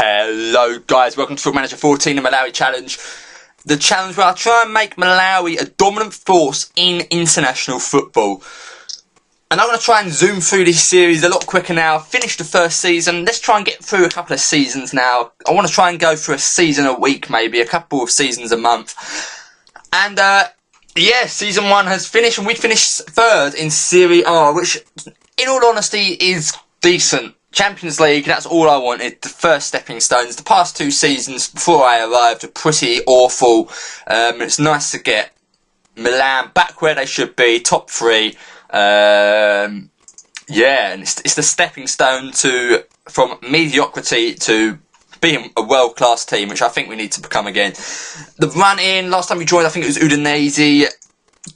Hello guys, welcome to Football Manager 14, the Malawi Challenge. The challenge where I try and make Malawi a dominant force in international football. And I'm going to try and zoom through this series a lot quicker now. I've finished the first season, let's try and get through a couple of seasons now. I want to try and go for a season a week maybe, a couple of seasons a month. And yeah, season 1 has finished and we finished 3rd in Serie A, which in all honesty is decent. Champions League, that's all I wanted, the first stepping stones. The past 2 seasons before I arrived were pretty awful. It's nice to get Milan back where they should be, top 3. Yeah, and it's the stepping stone from mediocrity to being a world-class team, which I think we need to become again. The run-in, last time we joined, I think it was Udinese.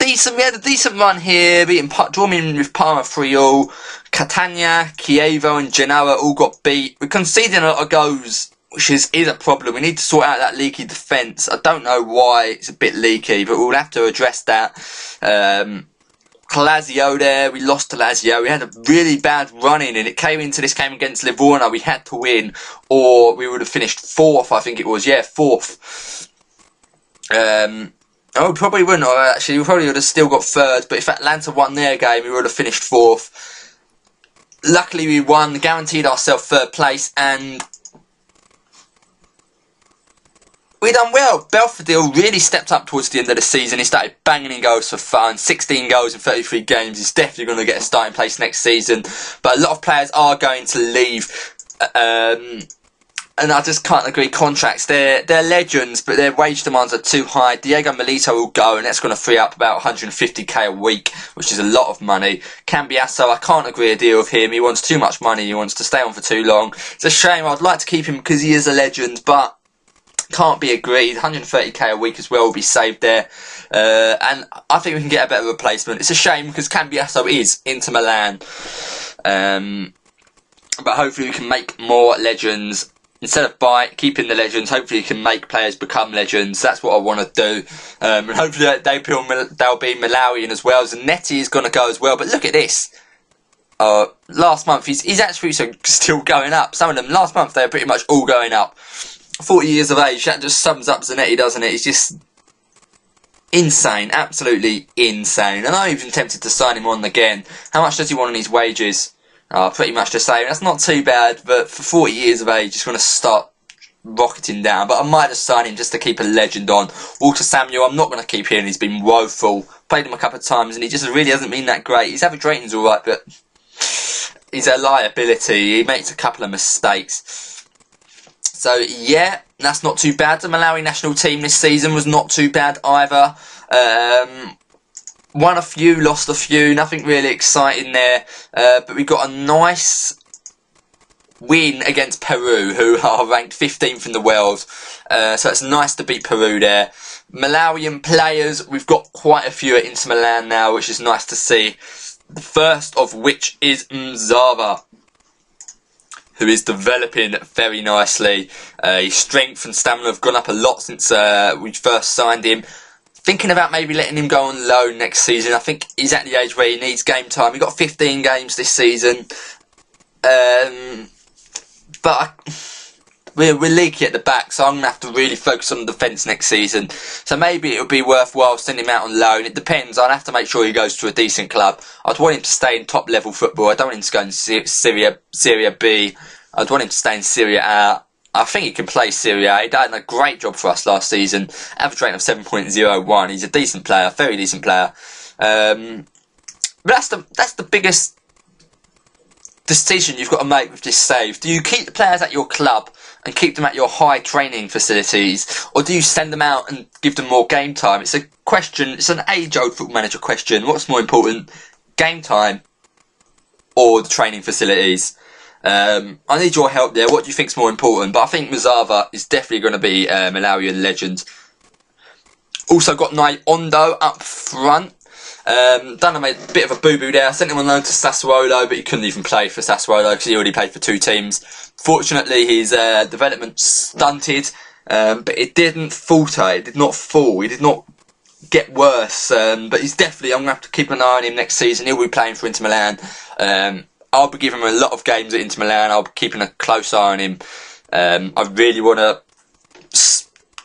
We had a decent run here, drawing with Parma 3-all. Catania, Chievo and Genoa all got beat. We're conceding a lot of goals, which is a problem. We need to sort out that leaky defence. I don't know why it's a bit leaky, but we'll have to address that. Lazio there, we lost to Lazio. We had a really bad run-in and it came into this game against Livorno. We had to win or we would have finished 4th, I think it was. Yeah, 4th. Oh, we probably wouldn't have actually. We probably would have still got 3rd, but if Atlanta won their game, we would have finished 4th. Luckily we won, guaranteed ourselves 3rd place, and we done well. Belfodil really stepped up towards the end of the season. He started banging in goals for fun. 16 goals in 33 games. He's definitely going to get a starting place next season. But a lot of players are going to leave. And I just can't agree. Contracts, they're legends, but their wage demands are too high. Diego Milito will go, and that's going to free up about 150k a week, which is a lot of money. Cambiasso, I can't agree a deal with him. He wants too much money. He wants to stay on for too long. It's a shame. I'd like to keep him because he is a legend, but can't be agreed. 130k a week as well will be saved there. And I think we can get a better replacement. It's a shame because Cambiasso is Inter Milan. But hopefully we can make more legends. Instead of keeping the legends, hopefully you can make players become legends. That's what I want to do. And hopefully they'll be Malawian as well. Zanetti is going to go as well. But look at this. Last month, he's actually still going up. Some of them, last month, they were pretty much all going up. 40 years of age, that just sums up Zanetti, doesn't it? He's just insane. Absolutely insane. And I'm even tempted to sign him on again. How much does he want on his wages? Pretty much the same. That's not too bad, but for 40 years of age, it's going to start rocketing down. But I might just sign him just to keep a legend on. Walter Samuel, I'm not going to keep him. He's been woeful. Played him a couple of times, and he just really hasn't been that great. His average rating's alright, but he's a liability. He makes a couple of mistakes. So, yeah, that's not too bad. The Malawi national team this season was not too bad either. Won a few, lost a few, nothing really exciting there. But we got a nice win against Peru, who are ranked 15th in the world. So it's nice to beat Peru there. Malawian players, we've got quite a few at Inter Milan now, which is nice to see. The first of which is Mzava, who is developing very nicely. His strength and stamina have gone up a lot since we first signed him. Thinking about maybe letting him go on loan next season. I think he's at the age where he needs game time. He got 15 games this season. But we're leaky at the back, so I'm going to have to really focus on the defence next season. So maybe it would be worthwhile sending him out on loan. It depends. I'd have to make sure he goes to a decent club. I'd want him to stay in top level football. I don't want him to go in Serie B. I'd want him to stay in Serie A. I think he can play Serie A. He done a great job for us last season. Average rating of 7.01. He's a decent player, very decent player. But that's the biggest decision you've got to make with this save. Do you keep the players at your club and keep them at your high training facilities, or do you send them out and give them more game time? It's a question. It's an age-old Football Manager question. What's more important, game time or the training facilities? I need your help there. What do you think is more important? But I think Mzava is definitely going to be a Malawian legend. Also got Ondo up front. Done made a bit of a boo-boo there. I sent him on loan to Sassuolo, but he couldn't even play for Sassuolo because he already played for 2 teams. Fortunately, his development stunted, but it didn't falter. It did not fall. He did not get worse. But he's definitely, I'm going to have to keep an eye on him next season. He'll be playing for Inter Milan. I'll be giving him a lot of games at Inter Milan. I'll be keeping a close eye on him. I really want to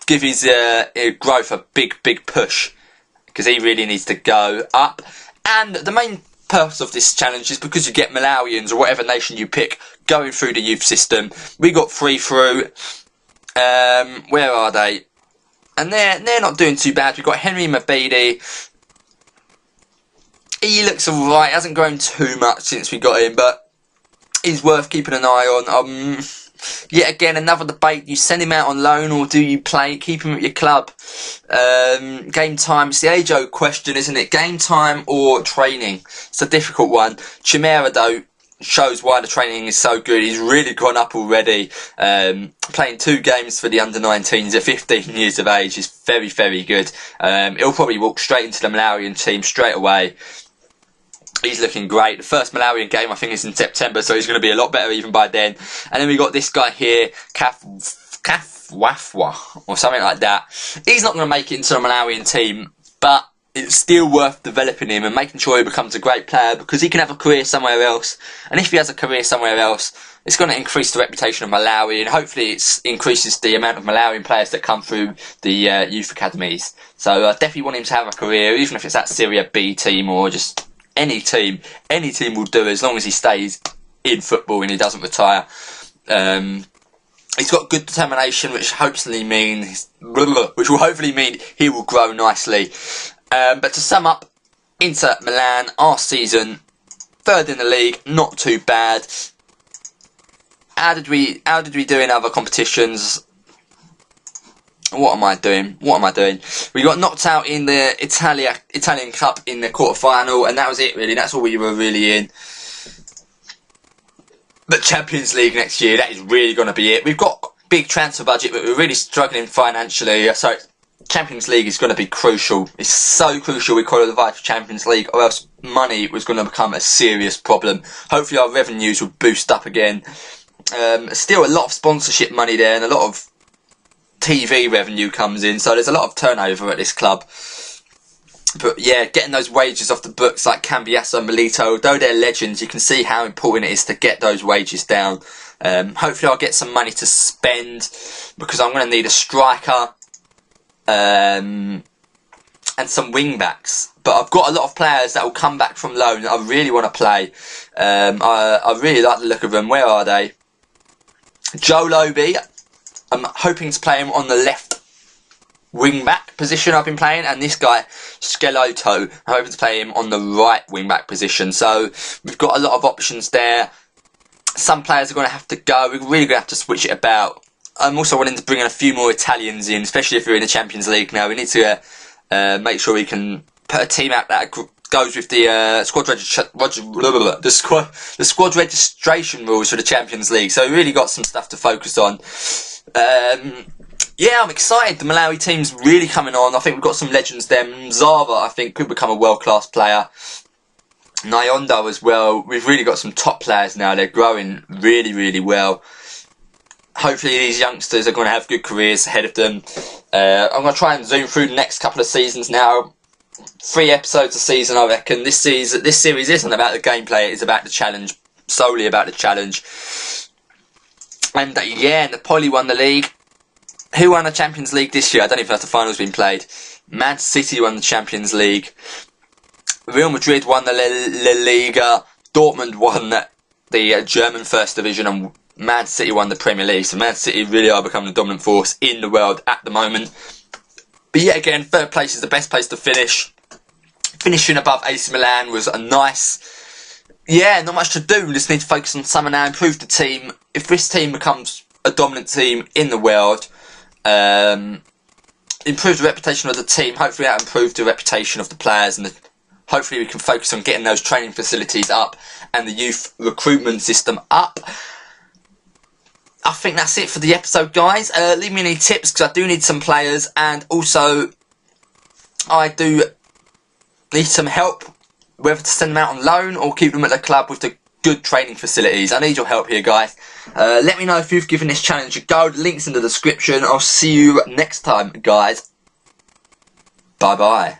give his growth a big push, because he really needs to go up. And the main purpose of this challenge is because you get Malawians, or whatever nation you pick, going through the youth system. We got 3 through. Where are they? And they're not doing too bad. We've got Henry Mabidi. He looks alright, hasn't grown too much since we got him, but he's worth keeping an eye on. Yet again, another debate. You send him out on loan, or do you keep him at your club? Game time. It's the age-old question, isn't it? Game time or training? It's a difficult one. Chimera, though, shows why the training is so good. He's really gone up already. Playing 2 games for the under-19s at 15 years of age is very, very good. He'll probably walk straight into the Malawian team straight away. He's looking great. The first Malawian game, I think, is in September, so he's going to be a lot better even by then. And then we got this guy here, Kafwafwa, or something like that. He's not going to make it into the Malawian team, but it's still worth developing him and making sure he becomes a great player, because he can have a career somewhere else. And if he has a career somewhere else, it's going to increase the reputation of Malawi, and hopefully it increases the amount of Malawian players that come through the youth academies. So I definitely want him to have a career, even if it's that Serie B team or just any team. Any team will do, as long as he stays in football and he doesn't retire. He's got good determination, which will hopefully mean he will grow nicely. But to sum up, Inter Milan, our season, 3rd in the league, not too bad. How did we do in other competitions? What am I doing? We got knocked out in the Italian Cup in the quarter-final, and that was it, really. That's all we were really in. But Champions League next year, that is really going to be it. We've got big transfer budget, but we're really struggling financially. So Champions League is going to be crucial. It's so crucial we qualify for Champions League, or else money was going to become a serious problem. Hopefully our revenues will boost up again. Still a lot of sponsorship money there, and a lot of TV revenue comes in, so there's a lot of turnover at this club. But yeah, getting those wages off the books like Cambiasso and Milito, though they're legends, you can see how important it is to get those wages down. Hopefully I'll get some money to spend, because I'm going to need a striker and some wing backs. But I've got a lot of players that will come back from loan that I really want to play. I really like the look of them. Where are they? Joe Lobby, I'm hoping to play him on the left wing back position I've been playing, and this guy Skelotto, I'm hoping to play him on the right wing back position. So we've got a lot of options there. Some players are going to have to go. We're really going to have to switch it about. I'm also wanting to bring in a few more Italians in, especially if we're in the Champions League now. We need to make sure we can put a team out that goes with the squad registration rules for the Champions League. So we really got some stuff to focus on. Yeah, I'm excited. The Malawi team's really coming on. I think we've got some legends there. Mzava, I think, could become a world-class player. Nyondo as well. We've really got some top players now. They're growing really, really well. Hopefully these youngsters are going to have good careers ahead of them. I'm going to try and zoom through the next couple of seasons now. 3 episodes a season, I reckon. This series isn't about the gameplay. It's about the challenge. Solely about the challenge. And yeah, Napoli won the league. Who won the Champions League this year? I don't even know if the final's been played. Man City won the Champions League. Real Madrid won the La Liga. Dortmund won the German First Division, and Man City won the Premier League. So Man City really are becoming the dominant force in the world at the moment. But yet again, 3rd place is the best place to finish. Finishing above AC Milan was a nice... Yeah, not much to do. We just need to focus on summer now, improve the team. If this team becomes a dominant team in the world, improve the reputation of the team, hopefully that improves the reputation of the players, and hopefully we can focus on getting those training facilities up and the youth recruitment system up. I think that's it for the episode, guys. Leave me any tips, because I do need some players, and also I do need some help, whether to send them out on loan or keep them at the club with the good training facilities. I need your help here, guys. Let me know if you've given this challenge a go. The link's in the description. I'll see you next time, guys. Bye bye.